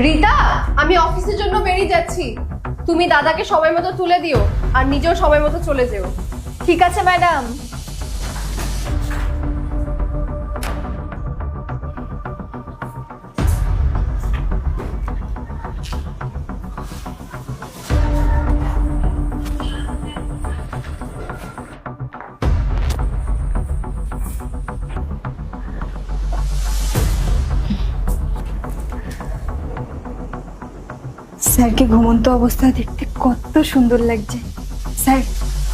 রিতা, আমি অফিসের জন্য বেরিয়ে যাচ্ছি। তুমি দাদাকে সময় মতো তুলে দিও আর নিজেও সময় মতো চলে যেও। ঠিক আছে ম্যাডাম। স্যারকে ঘুমন্ত অবস্থায় দেখতে কত সুন্দর লাগছে। স্যার,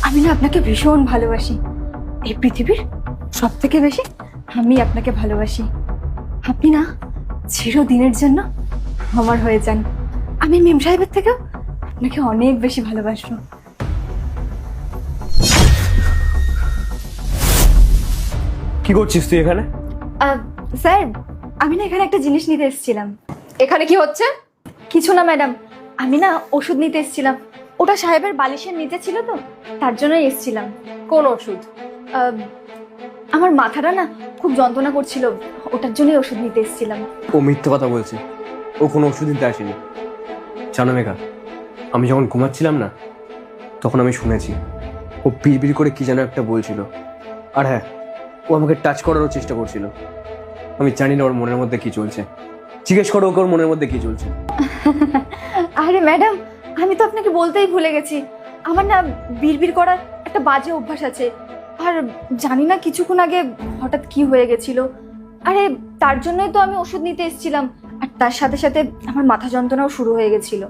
আমি না আপনাকে ভীষণ ভালোবাসি। এই পৃথিবীর সব থেকে বেশি আমি আপনাকে ভালোবাসি। আপনি না চিরদিনের জন্য আমার হয়ে যান। আমি মেম সাহেবের থেকেও আপনাকে অনেক বেশি ভালোবাসবো। কি করছিস তুই এখানে? স্যার, আমি না এখানে একটা জিনিস নিতে এসেছিলাম। এখানে কি হচ্ছে? কিছু না ম্যাডাম, আমি না ওষুধ নিতে এসেছিলাম। ওটা সাহেবের বালিশের নিচে ছিল তো, তার জন্যই এসেছিলাম। কোন ওষুধ? আমার মাথাটা না খুব যন্ত্রণা করছিল, ওটার জন্যই ওষুধ নিতে এসেছিলাম। ও মিথ্যে কথা বলছে, ও কোনো ওষুধ দিতে আসেনি। জানো মেঘা, আমি যখন ঘুমাচ্ছিলাম না তখন আমি শুনেছি ও বিড়বিড় করে কি যেন একটা বলছিল। আর হ্যাঁ, ও আমাকে টাচ করারও চেষ্টা করছিল। আমি জানি না ওর মনের মধ্যে কি চলছে। জিজ্ঞেস করো ওকে ওর মনের মধ্যে কি চলছে। আরে ম্যাডাম, আমি তো আপনাকে বলতেই ভুলে গেছি, আমার না বিড়বিড় করার একটা বাজে অভ্যাস আছে। আর জানি না কিছুক্ষণ আগে হঠাৎ কি হয়ে গেছিল। আরে তার জন্যই তো আমি ওষুধ নিতে এসেছিলাম, আর তার সাথে সাথে আমার মাথা যন্ত্রণাও শুরু হয়ে গেছিল।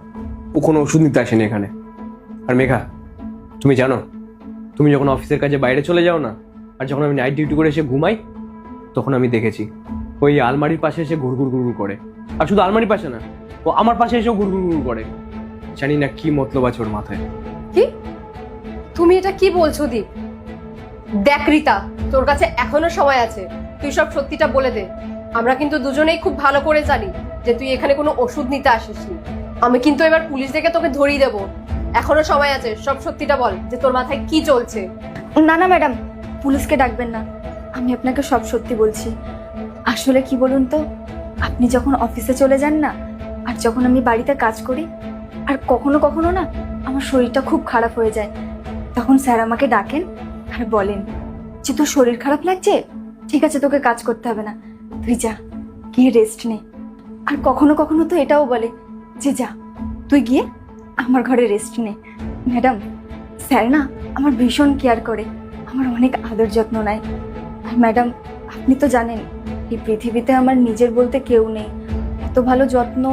ও কোনো ওষুধ নিতে আসেনি এখানে। আর মেঘা, তুমি জানো, তুমি যখন অফিসের কাজে বাইরে চলে যাও না, আর যখন আমি নাইট ডিউটি করে এসে ঘুমাই, তখন আমি দেখেছি ওই আলমারির পাশে এসে ঘুরঘুর ঘুরঘুর করে। আর শুধু আলমারির পাশে না, ও আমার পাশে এসেও ঘুরঘুর ঘুরঘুর করে। জানি না কি মতলব আছে ওর মাথায়। কি? তুমি এটা কি বলছো দীপ? দেখ রিতা, তোর কাছে এখনো সময় আছে, তুই সব সত্যিটা বলে দে। আমরা কিন্তু দুজনেই খুব ভালো করে জানি যে তুই এখানে কোনো ওষুধ নিতে আসিসনি। আমি কিন্তু এবার পুলিশ ডেকে তোকে ধরিয়ে দেবো। এখনো সময় আছে, সব সত্যিটা বল যে তোর মাথায় কি চলছে। না না ম্যাডাম, পুলিশকে ডাকবেন না, আমি আপনাকে সব সত্যি বলছি। আসলে কি বলুন তো, আপনি যখন অফিসে চলে যান না, আর যখন আমি বাড়িতে কাজ করি, আর কখনো কখনো না আমার শরীরটা খুব খারাপ হয়ে যায়, তখন স্যার আমাকে ডাকেন আর বলেন যে তোর শরীর খারাপ লাগছে, ঠিক আছে তোকে কাজ করতে হবে না, তুই যা গিয়ে রেস্ট নে। আর কখনো কখনো তো এটাও বলে যে যা তুই গিয়ে আমার ঘরে রেস্ট নে। ম্যাডাম, স্যার না আমার ভীষণ কেয়ার করে, আমার অনেক আদর যত্ন নেয়। আর ম্যাডাম, আপনি তো জানেন এই পৃথিবীতে আমার নিজের বলতে কেউ নেই, এত ভালো যত্ন